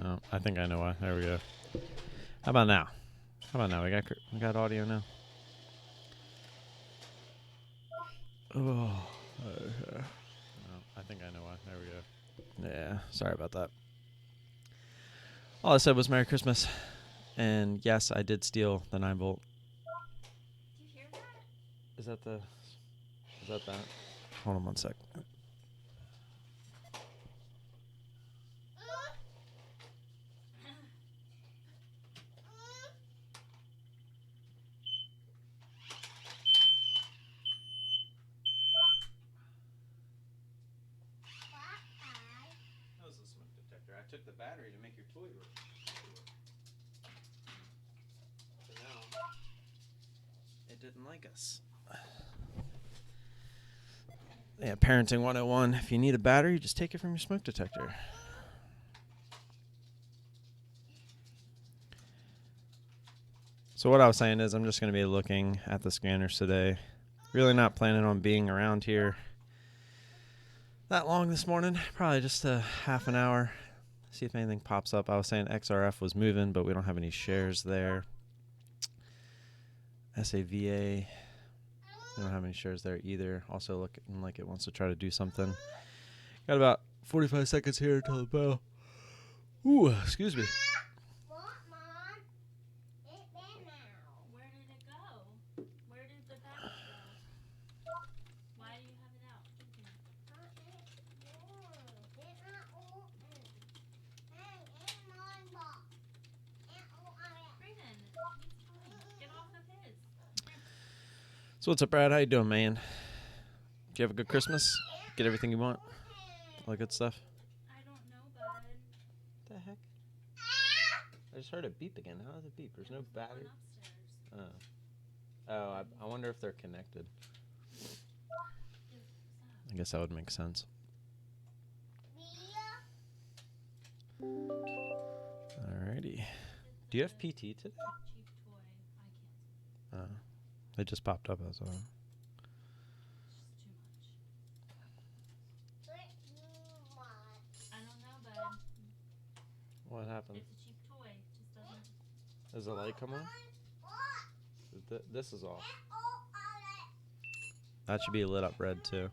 Oh, I think I know why. There we go. How about now? How about now? We got audio now. Oh, okay. Oh, I think I know why. There we go. Yeah, sorry about that. All I said was Merry Christmas. And yes, I did steal the 9-volt. Did you hear that? Is that that? Hold on one sec. That was a smoke detector. I took the battery to make your toy work. So now, it didn't like us. Yeah, Parenting 101. If you need a battery, just take it from your smoke detector. So what I was saying is I'm just going to be looking at the scanners today. Really not planning on being around here that long this morning. Probably just a half an hour. See if anything pops up. I was saying XRF was moving, but we don't have any shares there. SAVA, we don't have any shares there either. Also looking like it wants to try to do something. Got about 45 seconds here until the bell. Ooh, excuse me. What, Mom? It's there now. Where did it go? Where did the battery go? Why do you have it out? It's not open. Hey, it's my box. Brayden, he's fine. Get off of his. So what's up, Brad? How you doing, man? Did you have a good Christmas? Get everything you want? All that good stuff? I don't know, bud. What the heck? I just heard it beep again. How does it beep? There's no battery. Oh, I wonder if they're connected. I guess that would make sense. Alrighty. Do you have PT today? Cheap toy. I can't. It just popped up as well. It's just too much. I don't know, bud. What happened? It's a cheap toy. It just doesn't. Does the light come on? This is off. That should be lit up red too.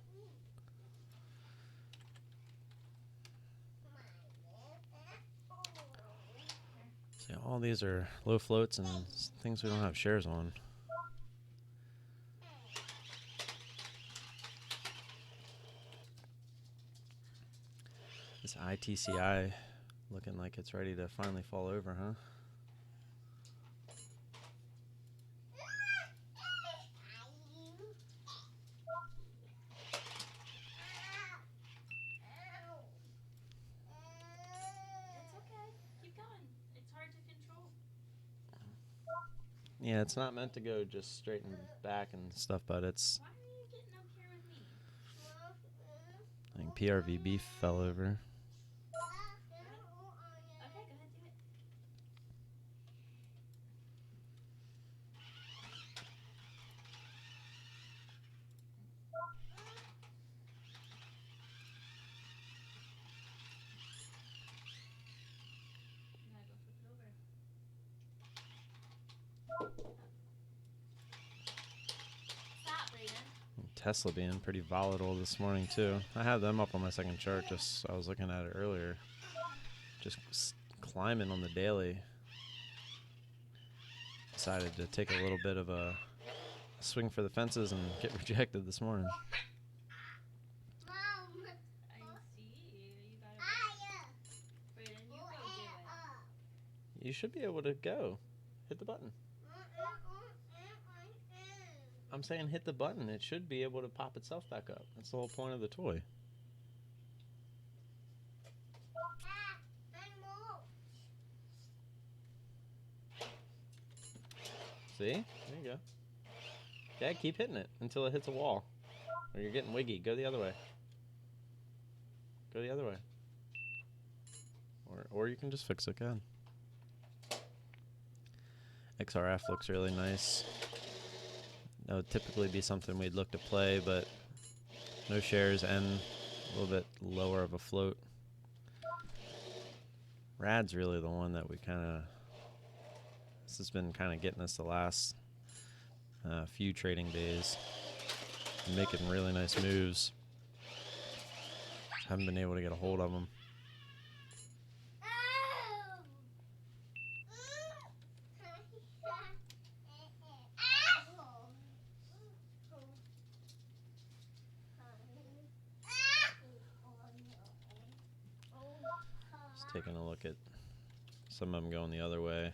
See, all these are low floats and things we don't have shares on. This ITCI looking like it's ready to finally fall over, huh? Yeah, it's not meant to go just straight and back and stuff, but it's... Why are you getting up here with me? I think PRVB fell over. Okay, go ahead, do it. You gotta go flip it over. Stop, Brayden. Tesla being pretty volatile this morning too. I have them up on my second chart. Just I was looking at it earlier. Just climbing on the daily. Decided to take a little bit of a swing for the fences and get rejected this morning. Mom. I see. You gotta. Brayden, you go do it. You should be able to go. Hit the button. I'm saying hit the button. It should be able to pop itself back up. That's the whole point of the toy. See? There you go. Okay, keep hitting it until it hits a wall. Or you're getting wiggy. Go the other way. Go the other way. Or you can just fix it again. XRF looks really nice. That would typically be something we'd look to play, but no shares and a little bit lower of a float. Rad's really the one that we kind of, this has been kind of getting us the last few trading days, making really nice moves. Haven't been able to get a hold of them. Just taking a look at some of them going the other way.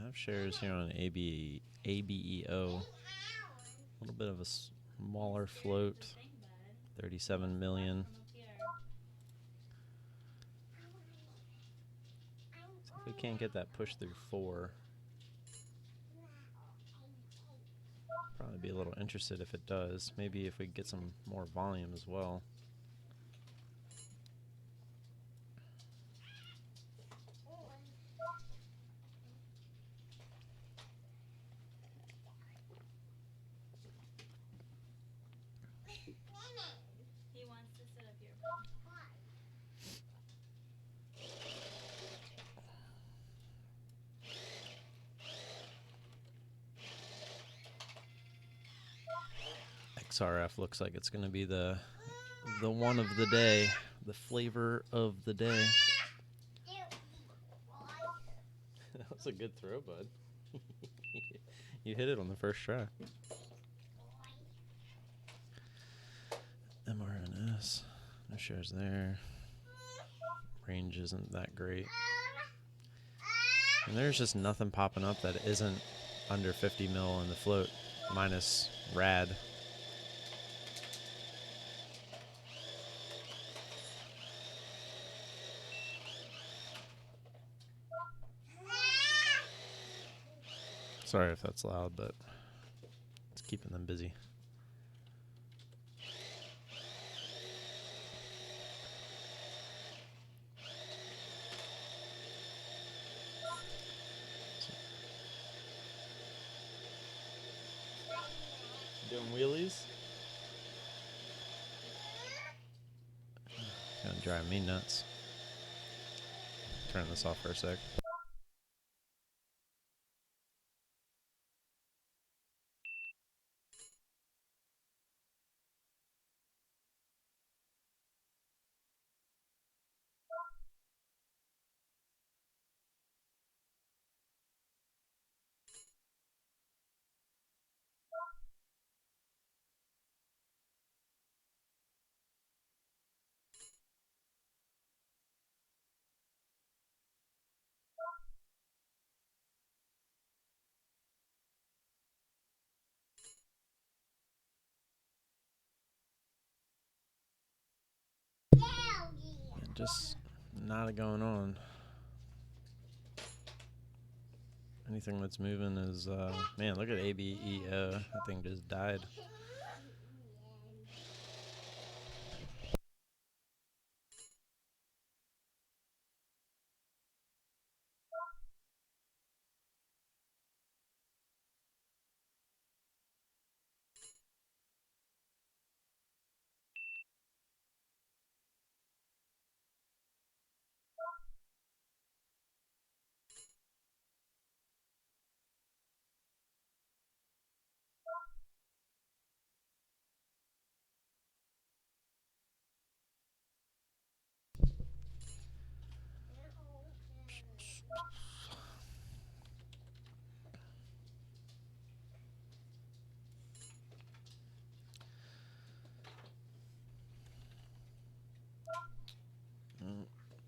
I have shares here on ABEO. A little bit of a smaller float, 37 million. So if we can't get that push through 4, probably be a little interested if it does. Maybe if we get some more volume as well. He wants to sit up here. XRF looks like it's going to be the one of the day, the flavor of the day. That was a good throw, bud. You hit it on the first try. MRNS, no shares there. Range isn't that great. And there's just nothing popping up that isn't under 50 mil in the float, minus Rad. Sorry if that's loud, but it's keeping them busy. Doing wheelies? Gonna drive me nuts. Turn this off for a sec. Just not going on. Anything that's moving is, man, look at ABEO. That thing just died.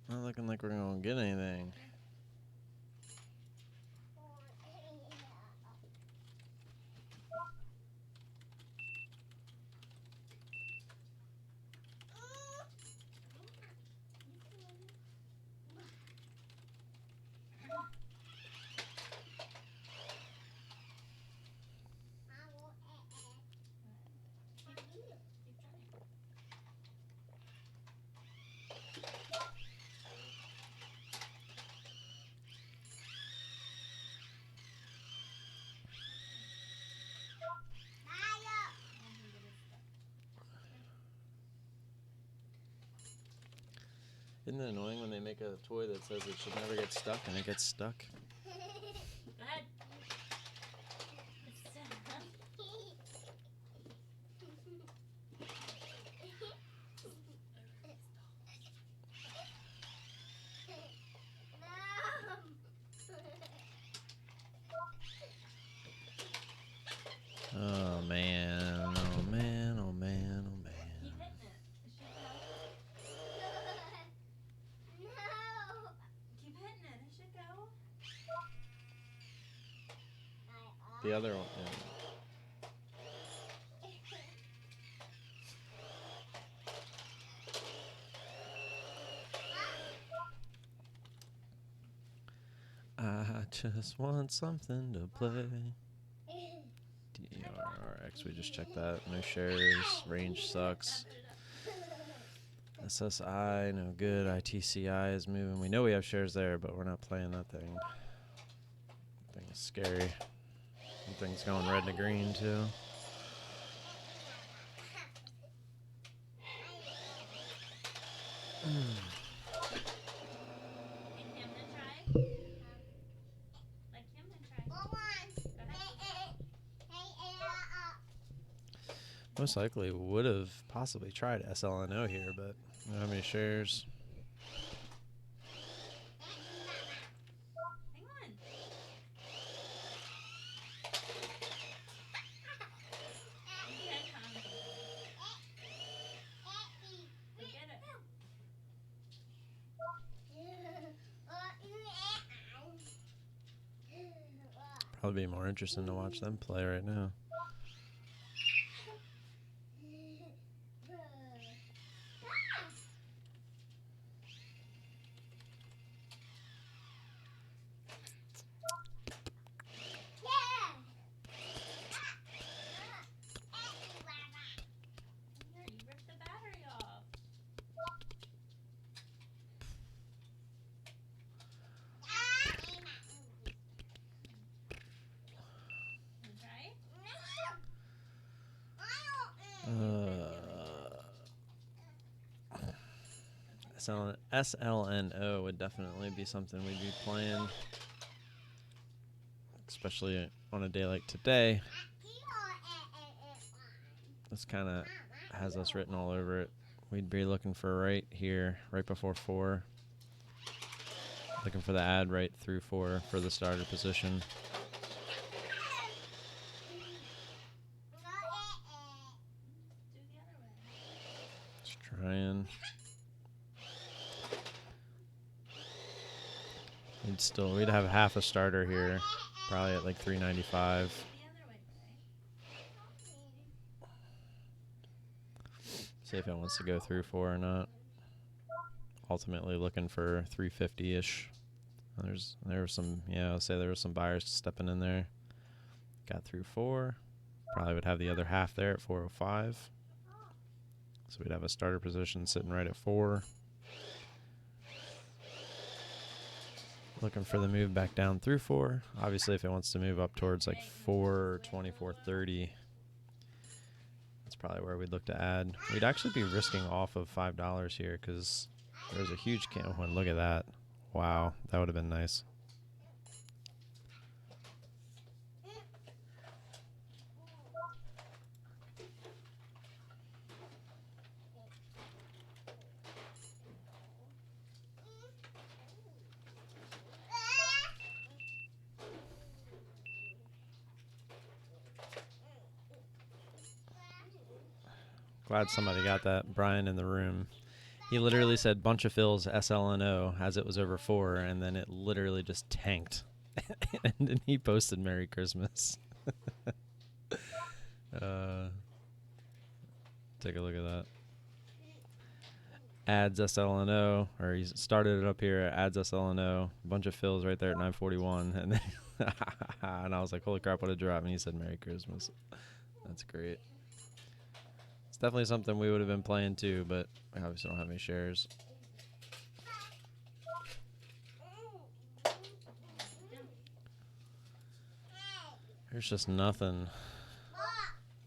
Not looking like we're gonna get anything. Isn't it annoying when they make a toy that says it should never get stuck and it gets stuck? Go ahead. Oh man, oh man, oh man, oh man. Keep hitting it. It should go. Keep hitting it. It should go. The other one. I just want something to play. DRX, we just checked that. No shares. Range sucks. SSI, no good. ITCI is moving. We know we have shares there, but we're not playing that thing. That thing is scary. That thing's going red to green, too. Most likely would have possibly tried SLNO here, but we don't have any shares. Hang on. Forget it. Probably be more interesting to watch them play right now. You ripped the battery off. Right? SLNO would definitely be something we'd be playing, especially on a day like today. This kind of has us written all over it. We'd be looking for right here, right before 4. Looking for the ad right through 4 for the starter position. Do the other way. Just trying. We'd have half a starter here, probably at like 395. The other way, See if it wants to go through 4 or not. Ultimately looking for 350-ish. There were some, yeah, I'll say there were some buyers stepping in there. Got through 4. Probably would have the other half there at 405. So we'd have a starter position sitting right at 4. Looking for the move back down through 4. Obviously, if it wants to move up towards like 420, 430, that's probably where we'd look to add. We'd actually be risking off of $5 here because there's a huge can. Oh, look at that. Wow, that would have been nice. Glad somebody got that. Brian in the room. He literally said bunch of fills SLNO as it was over 4, and then it literally just tanked. And then he posted Merry Christmas. Take a look at that. Adds SLNO, or he started it up here, adds SLNO, bunch of fills right there at 941, and then and I was like, holy crap, what a drop, and he said Merry Christmas. That's great. It's definitely something we would have been playing too, but we obviously don't have any shares. There's just nothing.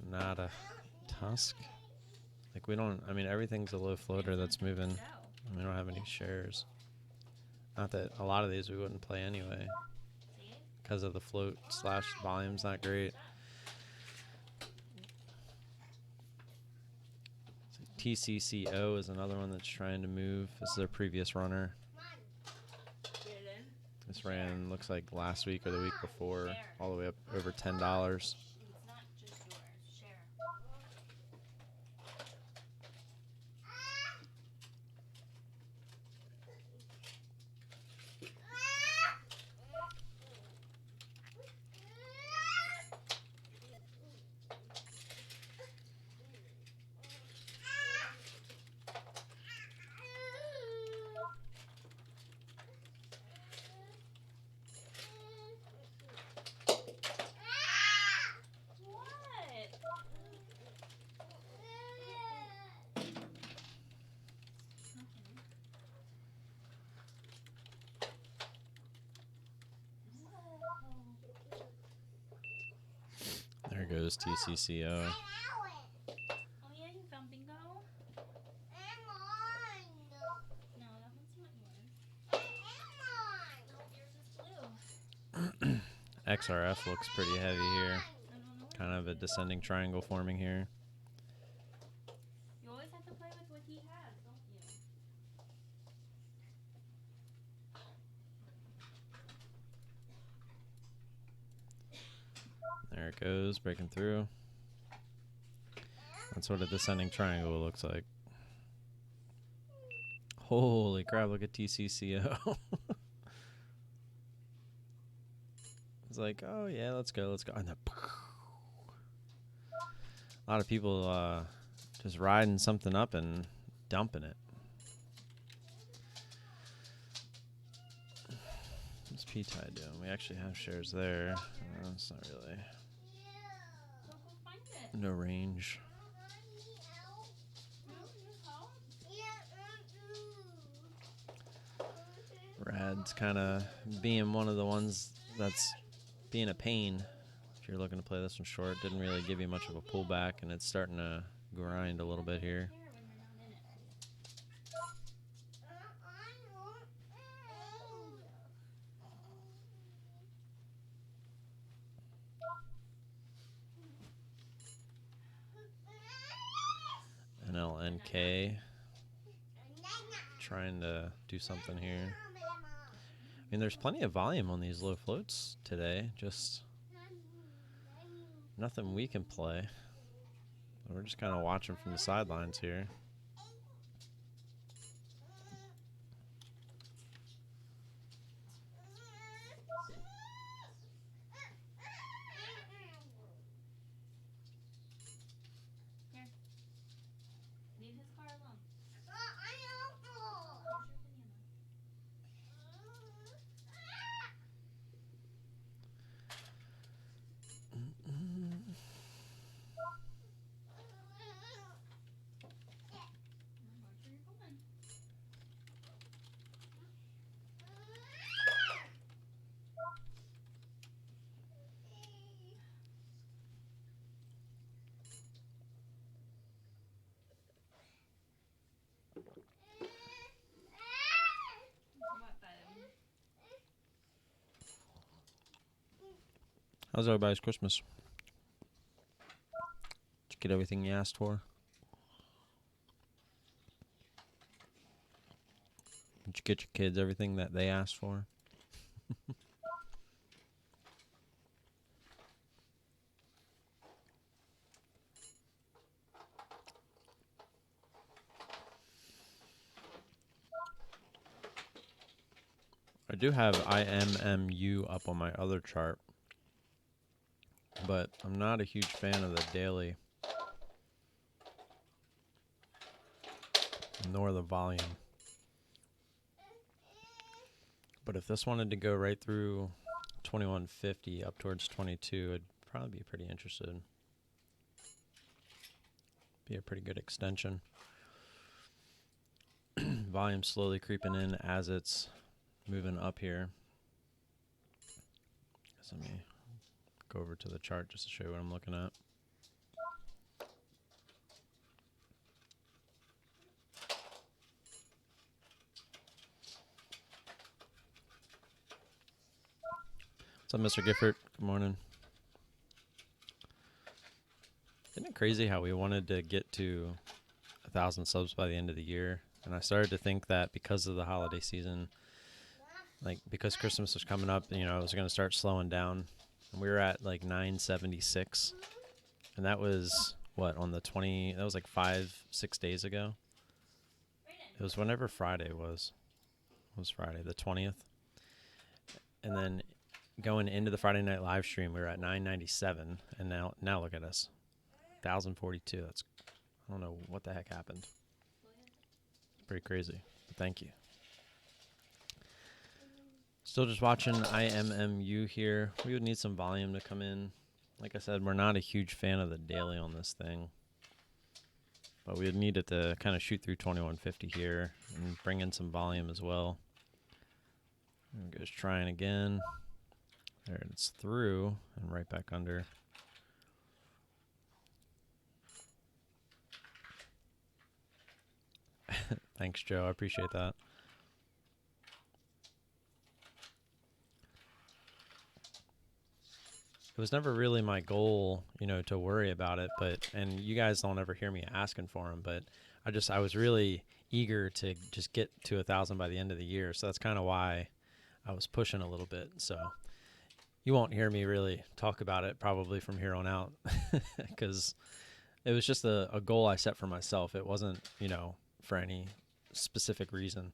Nada. Tusk? Like we don't, I mean, everything's a low floater that's moving. We don't have any shares. Not that a lot of these we wouldn't play anyway, because of the float slash volume's not great. TCCO is another one that's trying to move. This is their previous runner. This ran, looks like last week or the week before, all the way up over $10. There goes TCCO. Oh yeah, you found bingo? No, that one's not yours. No, yours is blue. XRF looks pretty heavy here. Kind of a descending triangle forming here. You always have to play with what he has, don't you? There it goes, breaking through. That's what a descending triangle looks like. Holy crap, look at TCCO. It's like, oh yeah, let's go, let's go. And then, a lot of people just riding something up and dumping it. What's P-Tide doing? We actually have shares there. It's not really. So go find it. No range. Rad's kind of being one of the ones that's being a pain. If you're looking to play this one short, didn't really give you much of a pullback, and it's starting to grind a little bit here. NLNK trying to do something here. I mean, there's plenty of volume on these low floats today, just nothing we can play. We're just kind of watching from the sidelines here. Leave his car alone. How's everybody's Christmas? Did you get everything you asked for? Did you get your kids everything that they asked for? I do have IMMU up on my other chart, but I'm not a huge fan of the daily nor the volume. But if this wanted to go right through 2150 up towards 22, I'd probably be pretty interested. Be a pretty good extension. Volume slowly creeping in as it's moving up here. So let me go over to the chart just to show you what I'm looking at. What's up, Mr. Gifford? Good morning. Isn't it crazy how we wanted to get to 1,000 subs by the end of the year? And I started to think that because of the holiday season, like because Christmas was coming up, you know, I was going to start slowing down. And we were at like 976. And that was, what, on the 20, that was like 5-6 days ago. It was whenever Friday was. It was Friday, the 20th. And then going into the Friday night live stream, we were at 997. And now look at us. 1,042. That's, I don't know what the heck happened. Pretty crazy. But thank you. Still just watching IMMU here. We would need some volume to come in. Like I said, we're not a huge fan of the daily on this thing. But we would need it to kind of shoot through 2150 here and bring in some volume as well. There we go, just trying again. There, it's through and right back under. Thanks, Joe. I appreciate that. It was never really my goal, you know, to worry about it, and you guys don't ever hear me asking for them, but I was really eager to just get to 1,000 by the end of the year. So that's kind of why I was pushing a little bit. So you won't hear me really talk about it probably from here on out because it was just a goal I set for myself. It wasn't, you know, for any specific reason.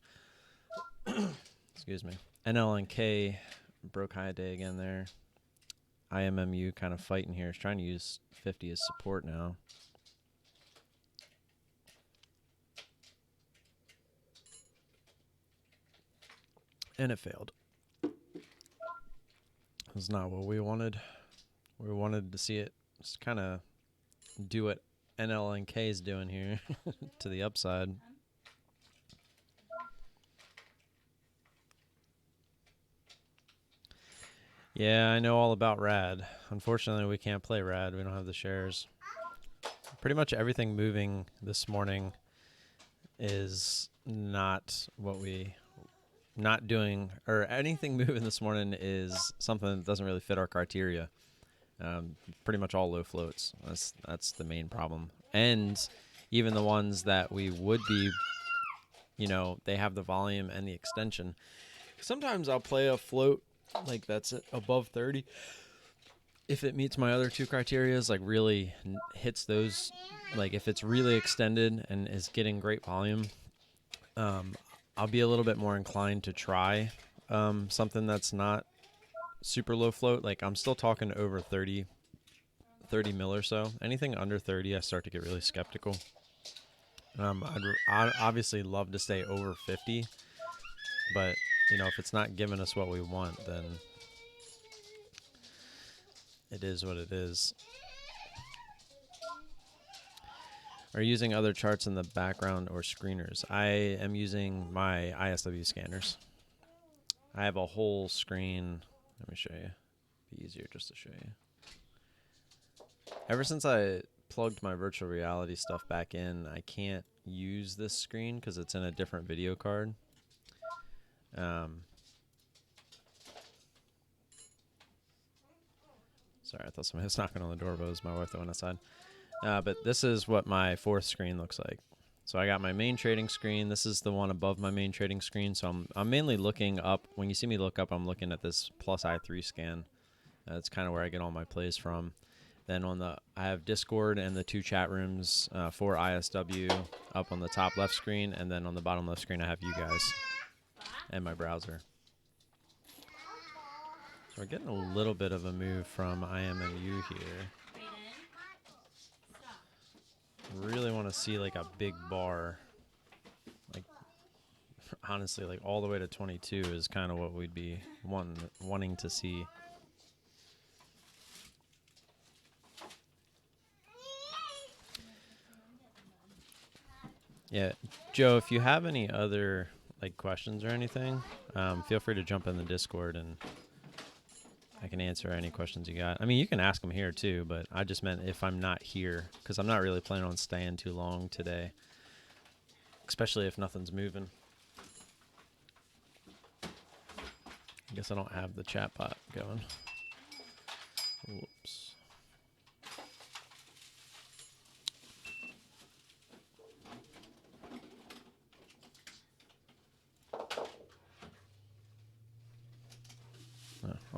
Excuse me. NLNK broke high day again there. IMMU kind of fighting here. It's trying to use 50 as support now. And it failed. That's not what we wanted. We wanted to see it just kind of do what NLNK is doing here to the upside. Yeah, I know all about RAD. Unfortunately, we can't play RAD. We don't have the shares. Pretty much everything moving this morning is not what we... Not doing... Or anything moving this morning is something that doesn't really fit our criteria. Pretty much all low floats. That's the main problem. And even the ones that we would be... You know, they have the volume and the extension. Sometimes I'll play a float like that's above 30 if it meets my other two criterias, like really hits those, like if it's really extended and is getting great volume, I'll be a little bit more inclined to try something that's not super low float. Like I'm still talking over 30 mil or so. Anything under 30 I start to get really skeptical. I'd obviously love to stay over 50, but you know, if it's not giving us what we want, then it is what it is. Are you using other charts in the background or screeners? I am using my ISW scanners. I have a whole screen. Let me show you. Be easier just to show you. Ever since I plugged my virtual reality stuff back in, I can't use this screen because it's in a different video card. Sorry, I thought somebody was knocking on the door, but it was my wife that went outside. But this is what my fourth screen looks like. So I got my main trading screen. This is the one above my main trading screen. So I'm mainly looking up. When you see me look up, I'm looking at this plus I3 scan. That's kind of where I get all my plays from. Then I have Discord and the two chat rooms for ISW up on the top left screen, and then on the bottom left screen I have you guys and my browser. So we're getting a little bit of a move from IMMU here. Really want to see like a big bar. Like honestly, like all the way to 22 is kind of what we'd be wanting to see. Yeah, Joe, if you have any other like questions or anything, feel free to jump in the Discord and I can answer any questions you got. I mean, you can ask them here too, but I just meant if I'm not here, because I'm not really planning on staying too long today, especially if nothing's moving. I guess I don't have the chat bot going.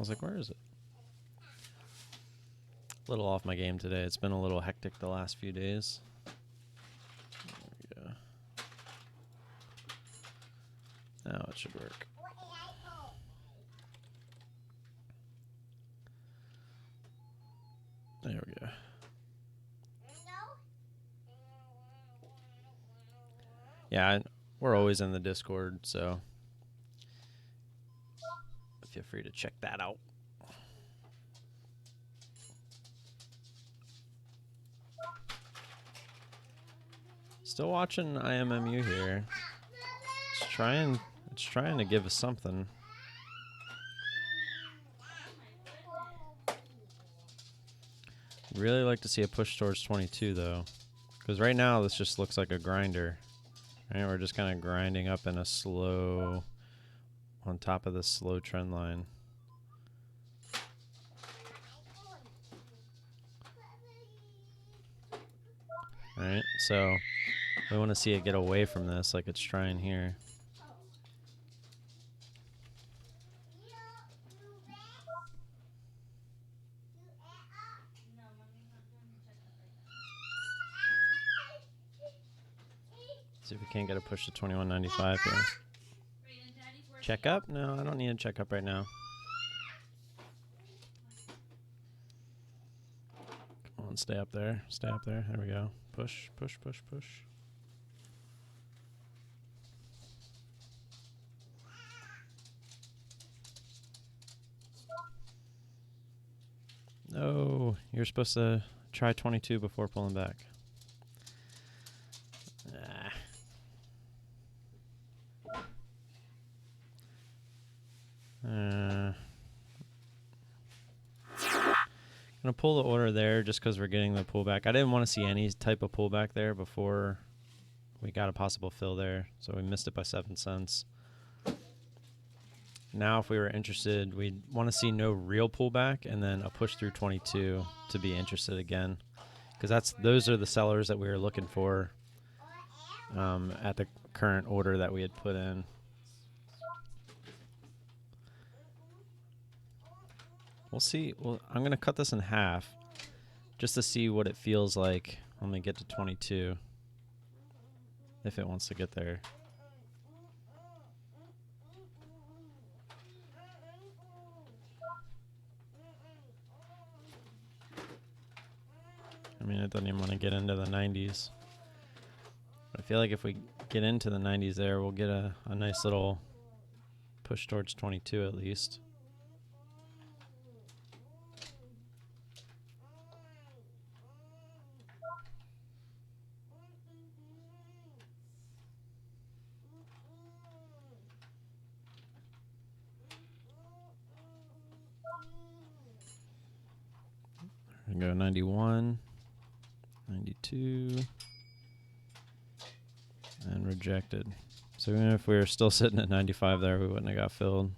was like, where is it? A little off my game today. It's been a little hectic the last few days. There we go. Now it should work. There we go. Yeah, we're always in the Discord, so feel free to check that out. Still watching IMMU here. It's trying to give us something. Really like to see a push towards 22 though, because right now this just looks like a grinder. Right, we're just kind of grinding up in a slow, on top of the slow trend line. All right, so we want to see it get away from this like it's trying here. See if we can't get a push to 21.95 here. Check up? No, I don't need a check up right now. Come on, stay up there. Stay up there. There we go. Push, push, push, push. No, you're supposed to try 22 before pulling back. Gonna pull the order there just because we're getting the pullback. I didn't want to see any type of pullback there before we got a possible fill there, so we missed it by 7 cents. Now if we were interested, we'd want to see no real pullback and then a push through 22 to be interested again, because those are the sellers that we were looking for at the current order that we had put in. We'll see. Well, I'm going to cut this in half just to see what it feels like when we get to 22, if it wants to get there. I mean, it doesn't even want to get into the 90s. But I feel like if we get into the 90s there, we'll get a nice little push towards 22 at least. There we go, 91, 92, and rejected. So even if we were still sitting at 95 there, we wouldn't have got filled.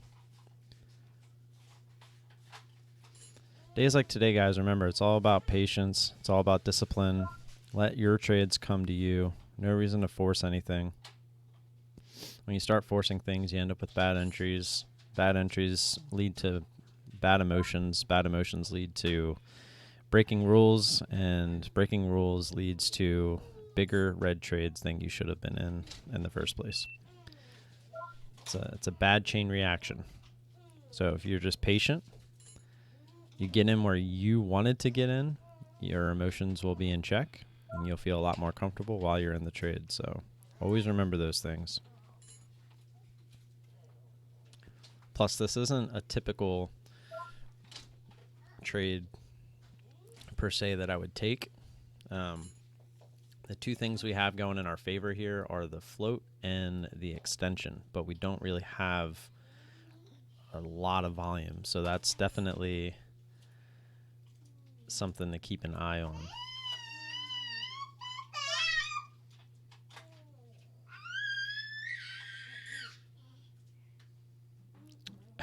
Days like today, guys, remember, it's all about patience. It's all about discipline. Let your trades come to you. No reason to force anything. When you start forcing things, you end up with bad entries. Bad entries lead to bad emotions. Bad emotions lead to breaking rules, and breaking rules leads to bigger red trades than you should have been in the first place. It's a bad chain reaction. So if you're just patient, you get in where you wanted to get in, your emotions will be in check, and you'll feel a lot more comfortable while you're in the trade. So always remember those things. Plus, this isn't a typical trade per se that I would take. The two things we have going in our favor here are the float and the extension, but we don't really have a lot of volume, so that's definitely something to keep an eye on.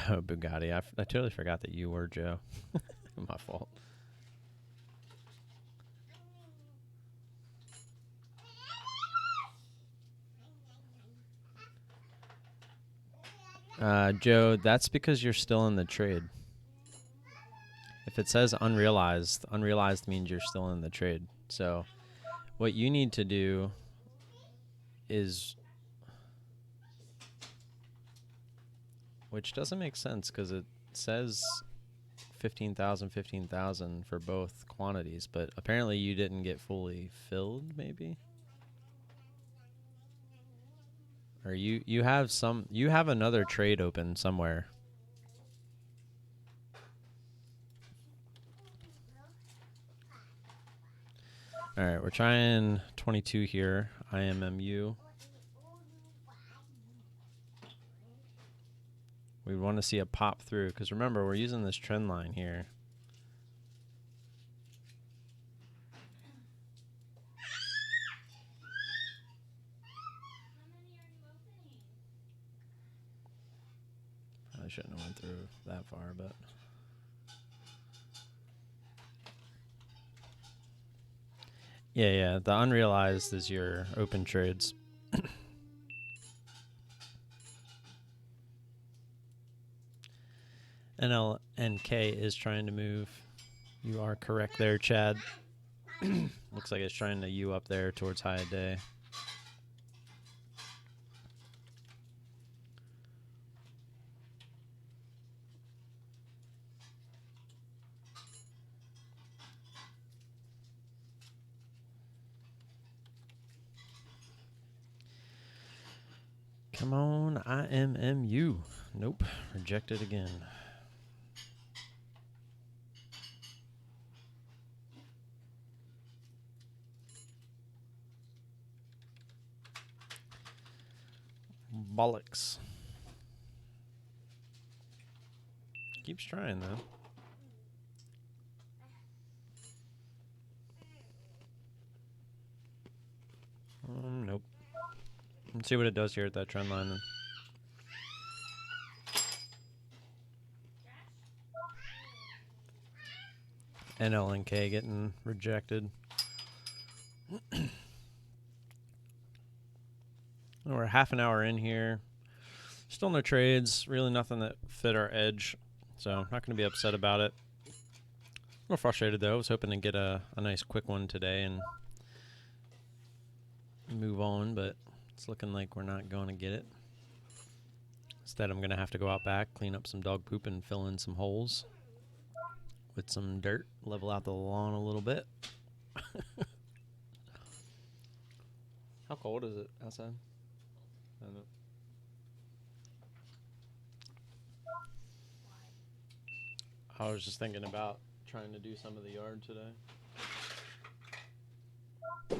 Oh, Bugatti. I totally forgot that you were Joe. My fault. Joe, that's because you're still in the trade. If it says unrealized, unrealized means you're still in the trade. So what you need to do is, which doesn't make sense because it says 15,000 for both quantities, but apparently you didn't get fully filled, maybe? Or you have another trade open somewhere. All right, we're trying 22 here, IMMU. We want to see a pop through because remember, we're using this trend line here. I shouldn't have went through that far, but yeah, the unrealized is your open trades. NLNK is trying to move. You are correct there, Chad. Looks like it's trying to U up there towards high day. Come on, IMMU. Nope, rejected again. Bollocks. Keeps trying, though. Nope. Let's see what it does here at that trend line, then. NLNK getting rejected. We're half an hour in here. Still no trades. Really nothing that fit our edge. So not going to be upset about it. A little frustrated, though. I was hoping to get a nice quick one today and move on, but it's looking like we're not going to get it. Instead, I'm going to have to go out back, clean up some dog poop, and fill in some holes with some dirt, level out the lawn a little bit. How cold is it outside? I don't know. I was just thinking about trying to do some of the yard today. I'll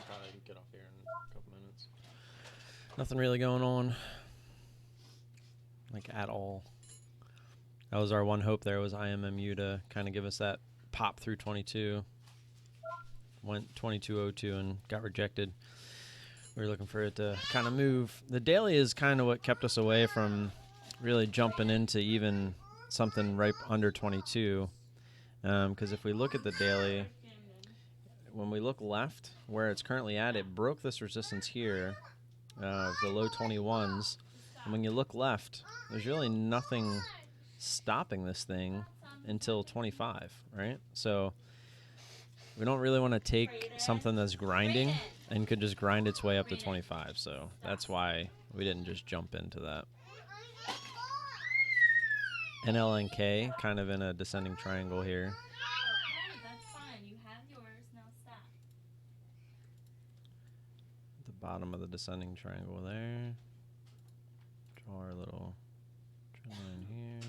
probably get off here in a couple minutes. Nothing really going on, like at all. That was our one hope there, was IMMU to kind of give us that pop through 22. Went 22.02 and got rejected. We were looking for it to kind of move. The daily is kind of what kept us away from really jumping into even something right under 22. Because if we look at the daily, when we look left, where it's currently at, it broke this resistance here, the low 21s. And when you look left, there's really nothing stopping this thing until 25, right? So we don't really want to take something that's grinding and could just grind its way up to 25. So that's why we didn't just jump into that. NLNK kind of in a descending triangle here. Okay, that's fine. You have yours. Now stop. The bottom of the descending triangle there. Draw our little trend line here.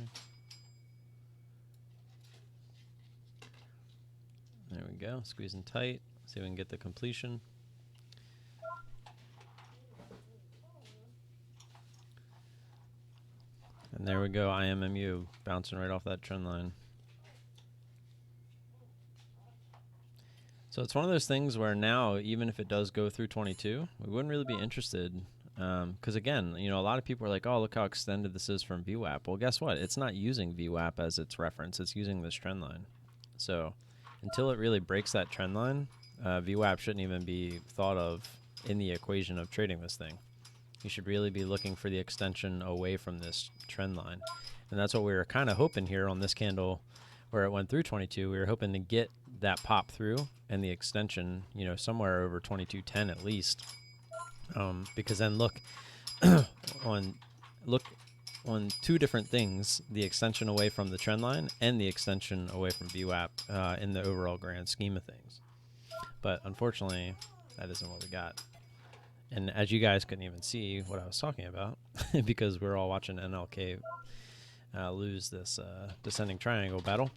There we go. Squeezing tight. See if we can get the completion. And there we go. IMMU bouncing right off that trend line. So it's one of those things where now, even if it does go through 22, we wouldn't really be interested. Because again, you know, a lot of people are like, oh, look how extended this is from VWAP. Well, guess what? It's not using VWAP as its reference. It's using this trend line. So until it really breaks that trend line, VWAP shouldn't even be thought of in the equation of trading this thing. You should really be looking for the extension away from this trend line. And that's what we were kind of hoping here on this candle where it went through 22. We were hoping to get that pop through and the extension, you know, somewhere over 22.10 at least. Because then look on two different things, the extension away from the trend line and the extension away from VWAP in the overall grand scheme of things. But unfortunately, that isn't what we got. And as you guys couldn't even see what I was talking about because we're all watching NLK lose this descending triangle battle.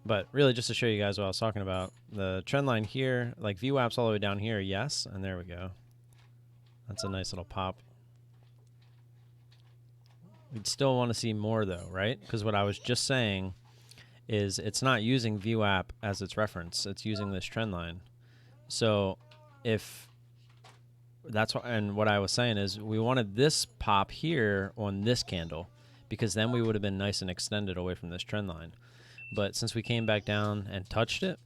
But really just to show you guys what I was talking about, the trend line here, like VWAP's all the way down here, yes, and there we go. That's a nice little pop. We'd still want to see more though, right? Because what I was just saying is it's not using VWAP as its reference. It's using this trend line. So if that's what, and what I was saying is we wanted this pop here on this candle because then we would have been nice and extended away from this trend line. But since we came back down and touched it,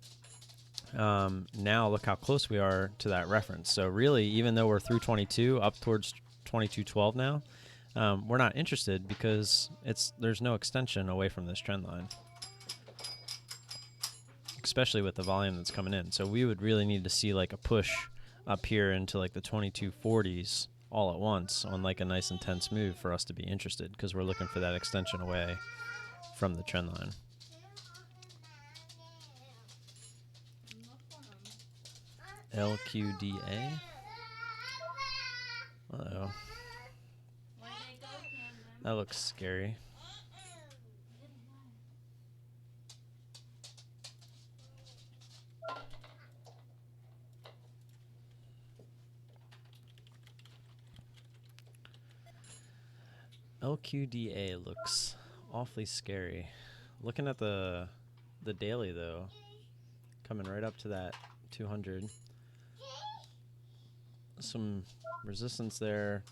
now look how close we are to that reference. So really, even though we're through 22 up towards 22.12 now, we're not interested because there's no extension away from this trend line, especially with the volume that's coming in. So we would really need to see like a push up here into like the 2240s all at once on like a nice intense move for us to be interested, because we're looking for that extension away from the trend line. LQDA. Uh-oh. That looks scary. LQDA looks awfully scary. Looking at the daily though, coming right up to that 200. Some resistance there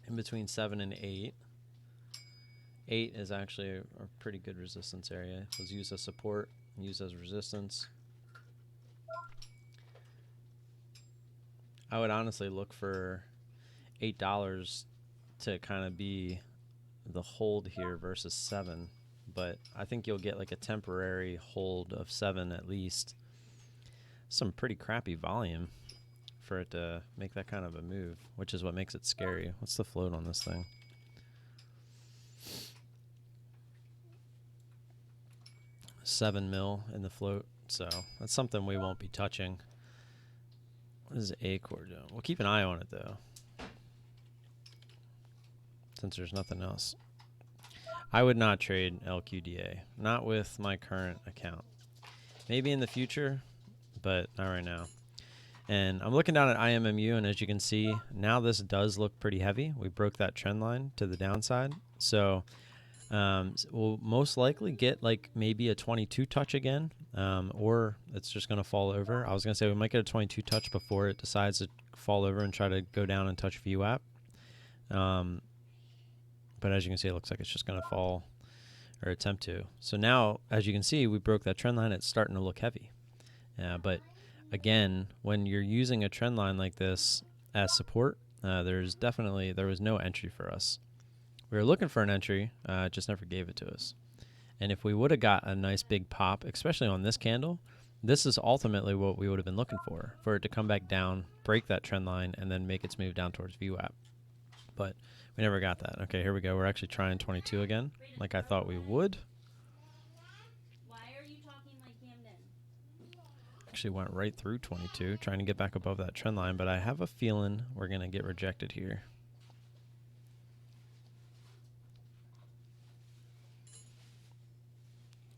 in between 7 and 8. 8 is actually a pretty good resistance area. It was used as support, used as resistance. I would honestly look for $8 to kind of be the hold here versus 7, but I think you'll get like a temporary hold of 7 at least. Some pretty crappy volume for it to make that kind of a move, which is what makes it scary. What's the float on this thing? $7 mil in the float, so that's something we won't be touching. What is Acor doing? We'll keep an eye on it though, since there's nothing else. I would not trade LQDA, not with my current account. Maybe in the future, but not right now. And I'm looking down at IMMU, and as you can see, now this does look pretty heavy. We broke that trend line to the downside. So we'll most likely get like maybe a 22 touch again, or it's just going to fall over. I was going to say we might get a 22 touch before it decides to fall over and try to go down and touch VWAP. But as you can see, it looks like it's just going to fall or attempt to. So now, as you can see, we broke that trend line. It's starting to look heavy. But again, when you're using a trend line like this as support, there was no entry for us. We were looking for an entry, it just never gave it to us. And if we would have got a nice big pop, especially on this candle, this is ultimately what we would have been looking for it to come back down, break that trend line, and then make its move down towards VWAP. But we never got that. Okay, here we go. We're actually trying 22 again, like I thought we would. Actually went right through 22, trying to get back above that trend line, but I have a feeling we're going to get rejected here.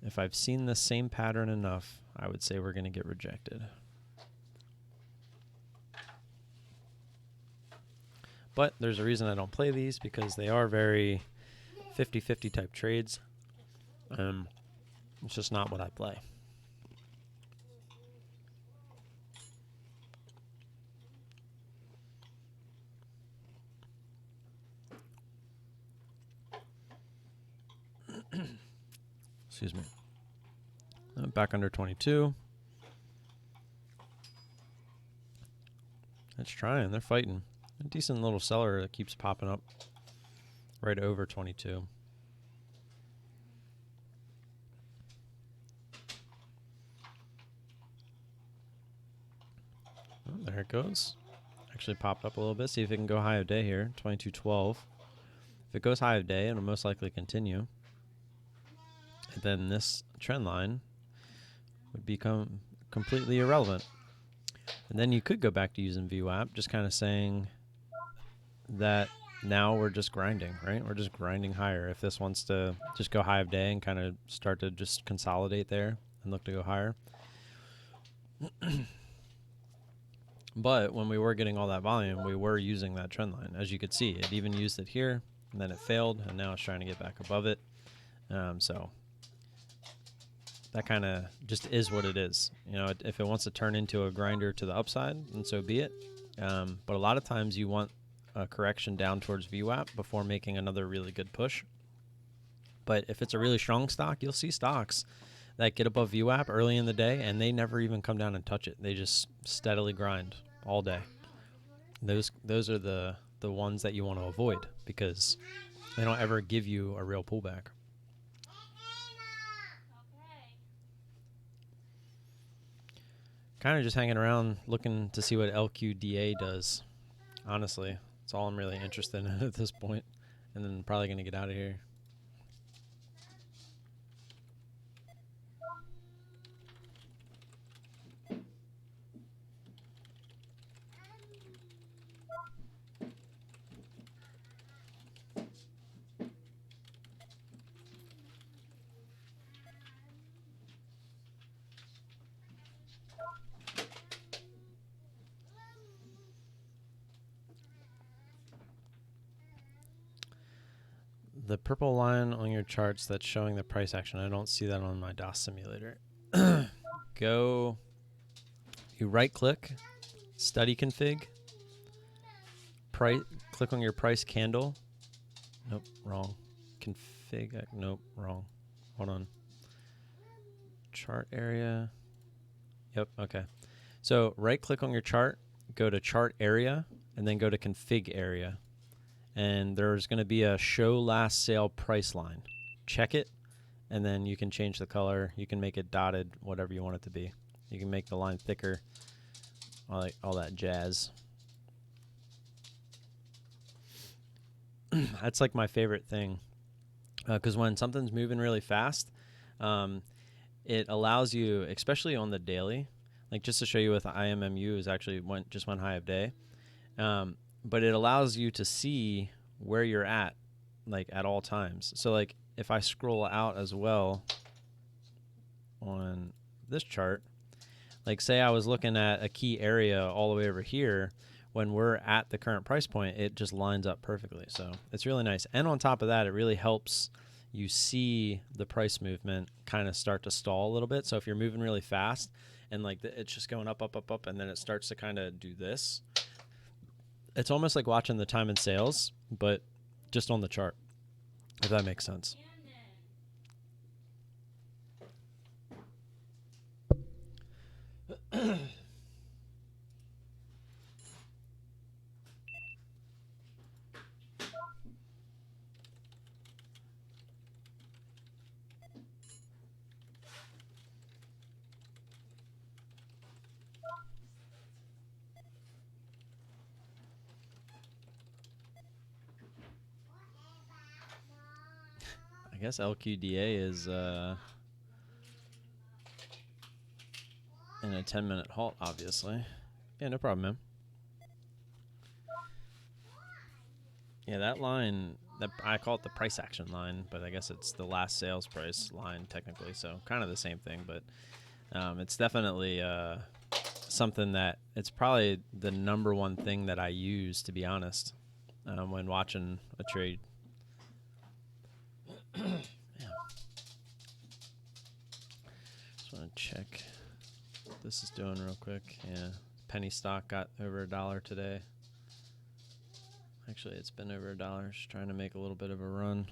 If I've seen the same pattern enough, I would say we're going to get rejected. But there's a reason I don't play these, because they are very 50-50 type trades. It's just not what I play. Excuse me. Back under 22. It's trying. They're fighting. A decent little seller that keeps popping up right over 22. Oh, there it goes. Actually popped up a little bit. See if it can go high of day here. 22.12. If it goes high of day, it'll most likely continue. And then this trend line would become completely irrelevant. And then you could go back to using VWAP, just kind of saying that now we're just grinding, right? We're just grinding higher. If this wants to just go high of day and kind of start to just consolidate there and look to go higher. But when we were getting all that volume, we were using that trend line. As you could see, it even used it here, and then it failed, and now it's trying to get back above it. So that kind of just is what it is. You know, if it wants to turn into a grinder to the upside, and so be it. But a lot of times you want a correction down towards VWAP before making another really good push. But if it's a really strong stock, you'll see stocks that get above VWAP early in the day, and they never even come down and touch it. They just steadily grind all day. Those are the ones that you want to avoid because they don't ever give you a real pullback. Kind of just hanging around looking to see what LQDA does. Honestly, that's all I'm really interested in at this point. And then probably going to get out of here. The purple line on your charts that's showing the price action, I don't see that on my DOS simulator. You right click, study config, click on your price candle. Nope, wrong. Config, nope, wrong. Hold on. Chart area. Yep, okay. So right click on your chart, go to chart area, and then go to config area. And there's going to be a show last sale price line. Check it, and then you can change the color. You can make it dotted, whatever you want it to be. You can make the line thicker, all that jazz. That's like my favorite thing, because when something's moving really fast, it allows you, especially on the daily, like just to show you with IMMU is actually just went high of day. But it allows you to see where you're at, like at all times. So like if I scroll out as well on this chart, like say I was looking at a key area all the way over here, when we're at the current price point, it just lines up perfectly. So it's really nice. And on top of that, it really helps you see the price movement kind of start to stall a little bit. So if you're moving really fast and like it's just going up, up, up, up, and then it starts to kind of do this, it's almost like watching the time and sales, but just on the chart, if that makes sense. I guess LQDA is in a 10-minute halt, obviously. Yeah, no problem, man. Yeah, that line, I call it the price action line, but I guess it's the last sales price line technically, so kind of the same thing, but it's definitely something that it's probably the number one thing that I use, to be honest, when watching a trade. Yeah. Just want to check what this is doing real quick. Yeah, penny stock got over $1 today. Actually, it's been over $1. Just trying to make a little bit of a run.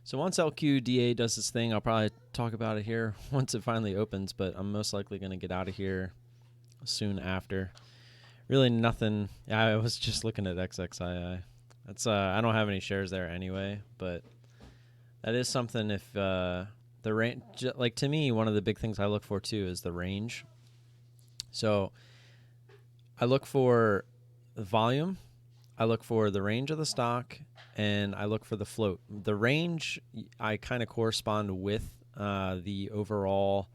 So once LQDA does this thing, I'll probably talk about it here once it finally opens, but I'm most likely going to get out of here soon after. Really nothing. I was just looking at XXII. That's I don't have any shares there anyway, but that is something. If the range, like to me, one of the big things I look for too is the range. So I look for the volume, I look for the range of the stock, and I look for the float. The range I kind of correspond with the overall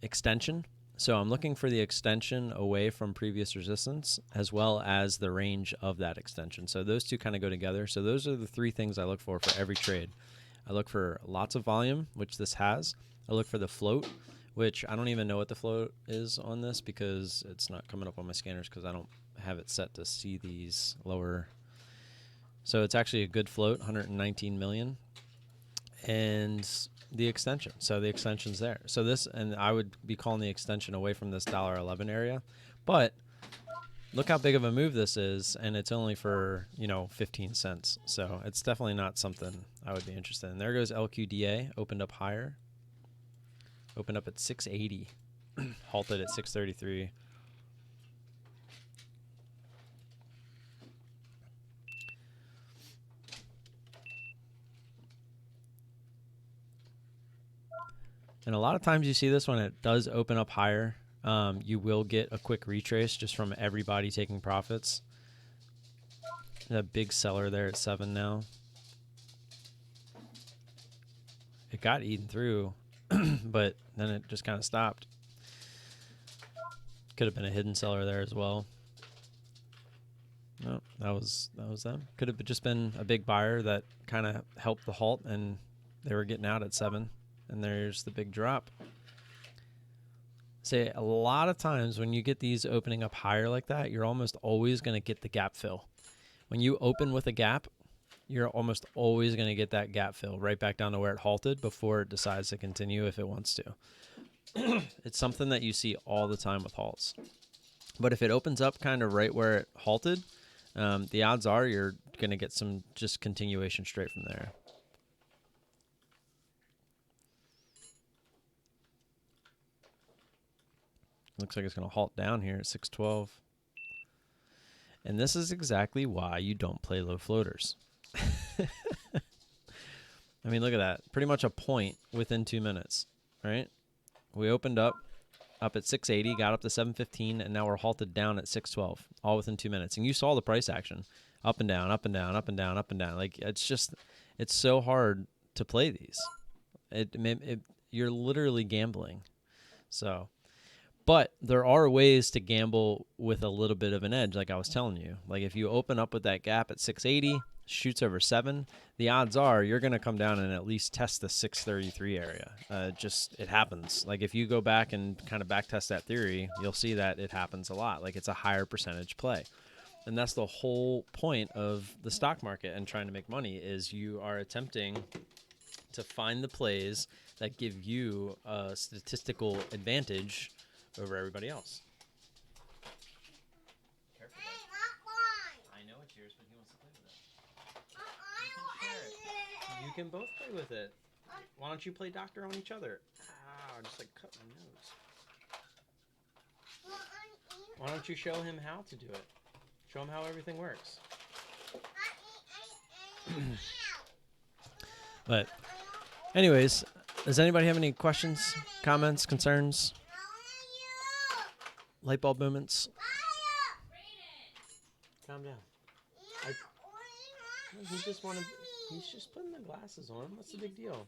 extension. So I'm looking for the extension away from previous resistance as well as the range of that extension. So those two kind of go together. So those are the three things I look for every trade. I look for lots of volume, which this has. I look for the float, which I don't even know what the float is on this because it's not coming up on my scanners because I don't have it set to see these lower. So it's actually a good float, 119 million. And the extension. So the extension's there. So this, and I would be calling the extension away from this $1.11 area. But look how big of a move this is, and it's only for, 15 cents. So it's definitely not something I would be interested in. There goes LQDA, opened up higher. Opened up at 680, halted at 633. And a lot of times you see this when it does open up higher, you will get a quick retrace just from everybody taking profits. A big seller there at 7 now. It got eaten through, but then it just kind of stopped. Could have been a hidden seller there as well. No, that was them. Could have just been a big buyer that kind of helped the halt, and they were getting out at 7. And there's the big drop. Say a lot of times when you get these opening up higher like that, you're almost always going to get the gap fill. When you open with a gap, you're almost always going to get that gap fill right back down to where it halted before it decides to continue if it wants to. It's something that you see all the time with halts. But if it opens up kind of right where it halted, the odds are you're going to get some just continuation straight from there. Looks like it's going to halt down here at 612. And this is exactly why you don't play low floaters. I mean, look at that. Pretty much a point within 2 minutes, right? We opened up at 680, got up to 715, and now we're halted down at 612, all within 2 minutes. And you saw the price action. Up and down, up and down, up and down, up and down. Like, it's so hard to play these. You're literally gambling. So... But there are ways to gamble with a little bit of an edge, like I was telling you. Like if you open up with that gap at 680, shoots over 7, the odds are you're going to come down and at least test the 633 area. It happens. Like if you go back and kind of back test that theory, you'll see that it happens a lot. Like it's a higher percentage play. And that's the whole point of the stock market and trying to make money is you are attempting to find the plays that give you a statistical advantage over everybody else. Careful, I know it's yours, but he wants to play with it. You can both play with it. Why don't you play doctor on each other? Ow, just like cut my nose. Why don't you show him how to do it? Show him how everything works. But anyways, does anybody have any questions, comments, concerns? Light bulb moments. Calm down. He's just putting the glasses on. What's the big deal?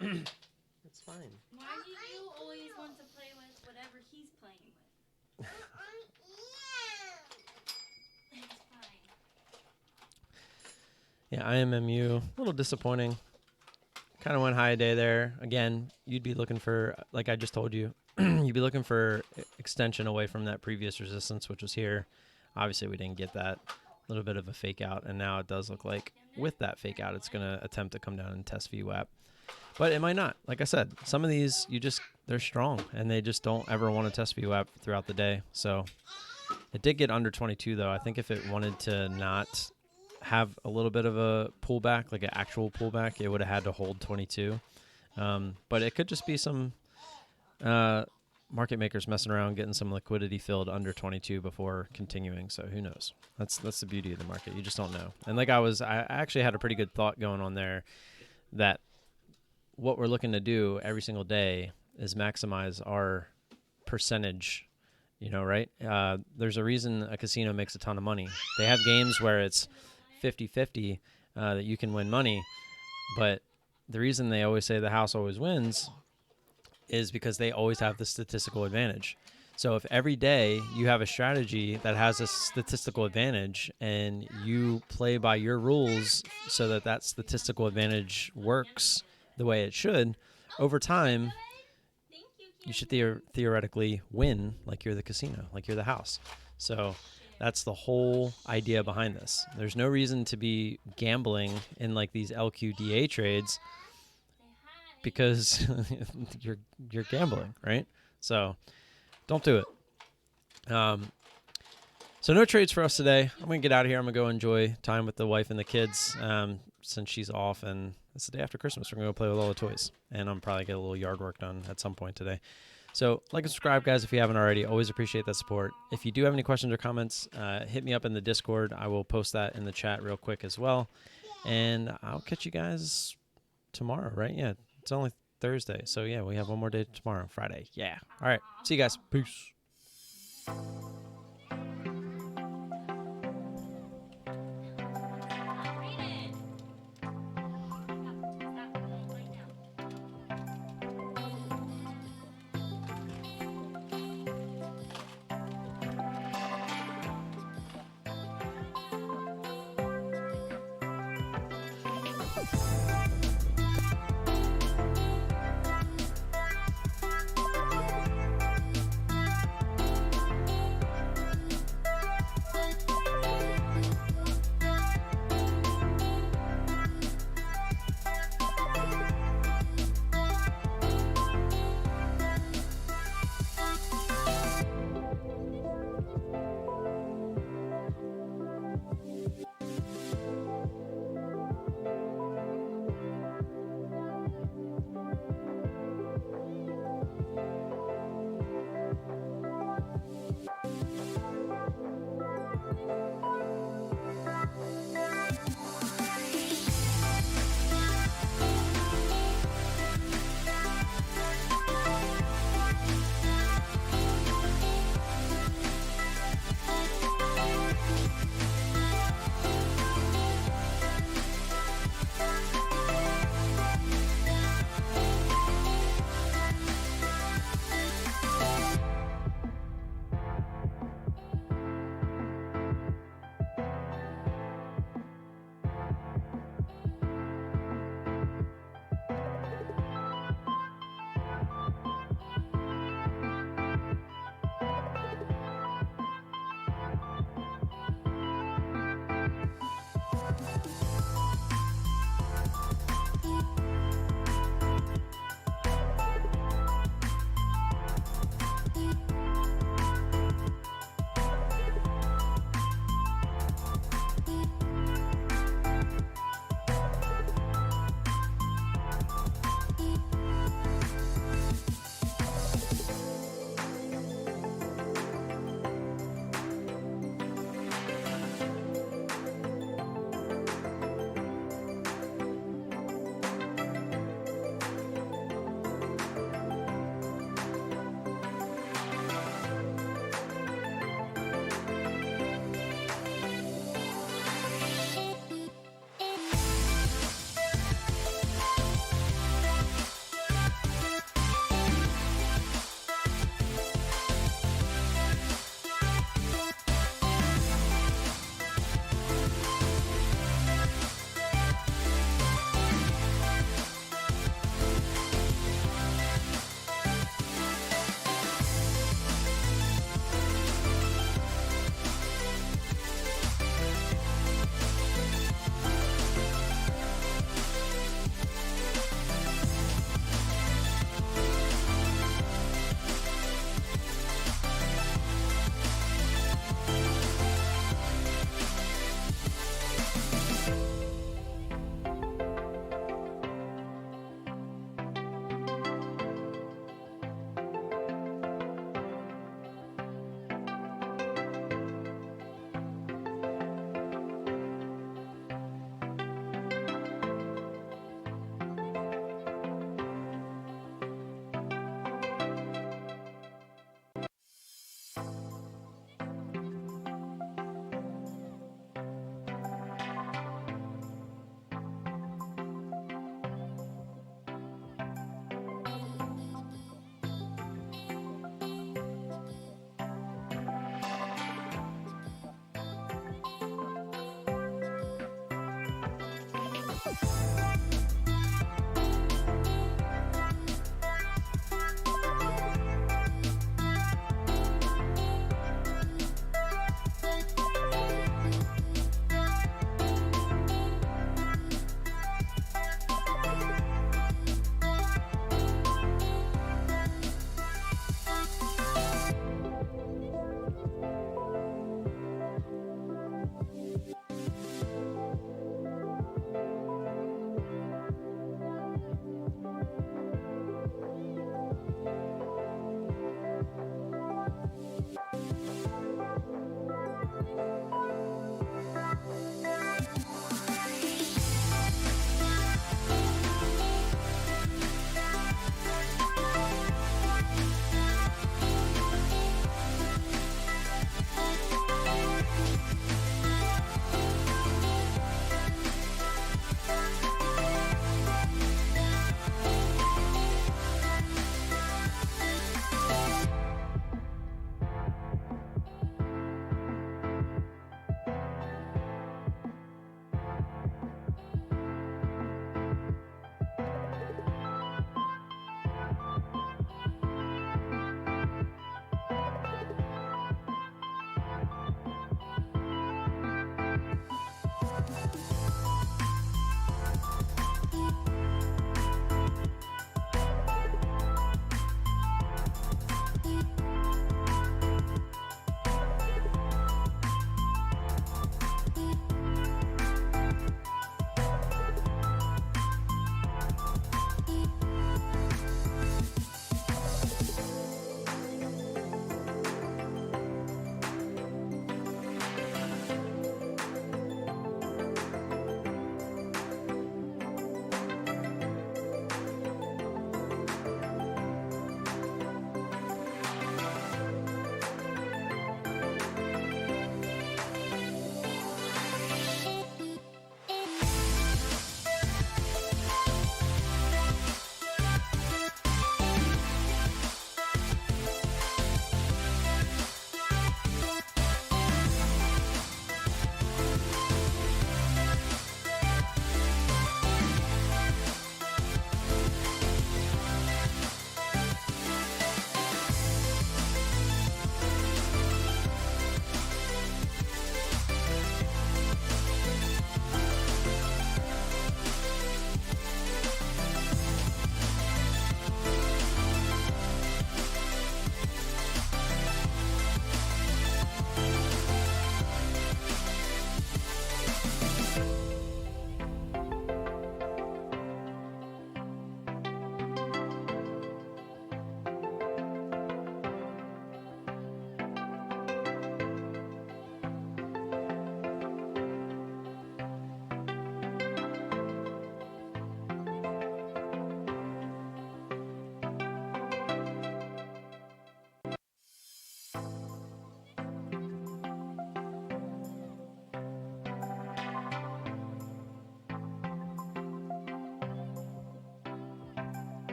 It's fine. Why do you always want to play with whatever he's playing with? It's fine. Yeah, IMMU. A little disappointing. Kind of went high a day there. Again, you'd be looking for, like I just told you, you'd be looking for extension away from that previous resistance, which was here. Obviously, we didn't get that. A little bit of a fake out, and now it does look like with that fake out, it's going to attempt to come down and test VWAP. But it might not. Like I said, some of these, they're strong, and they just don't ever want to test VWAP throughout the day. So it did get under 22, though. I think if it wanted to not have a little bit of a pullback, like an actual pullback, it would have had to hold 22. But it could just be some market makers messing around, getting some liquidity filled under 22 before continuing. So who knows? That's the beauty of the market. You just don't know. And like I actually had a pretty good thought going on there that what we're looking to do every single day is maximize our percentage, right? There's a reason a casino makes a ton of money. They have games where it's 50-50 that you can win money, but the reason they always say the house always wins is because they always have the statistical advantage. So if every day you have a strategy that has a statistical advantage and you play by your rules so that that statistical advantage works the way it should, over time, you should theoretically win like you're the casino, like you're the house. So that's the whole idea behind this. There's no reason to be gambling in like these LQDA trades because you're gambling, right? So don't do it. So no trades for us today. I'm going to get out of here. I'm going to go enjoy time with the wife and the kids since she's off, and it's the day after Christmas. We're going to go play with all the toys, and I'm probably get a little yard work done at some point today. So like and subscribe, guys, if you haven't already. Always appreciate that support. If you do have any questions or comments, hit me up in the Discord. I will post that in the chat real quick as well, and I'll catch you guys tomorrow, right? Yeah, it's only Thursday, so yeah, we have one more day tomorrow, Friday. Yeah. All right. See you guys. Peace.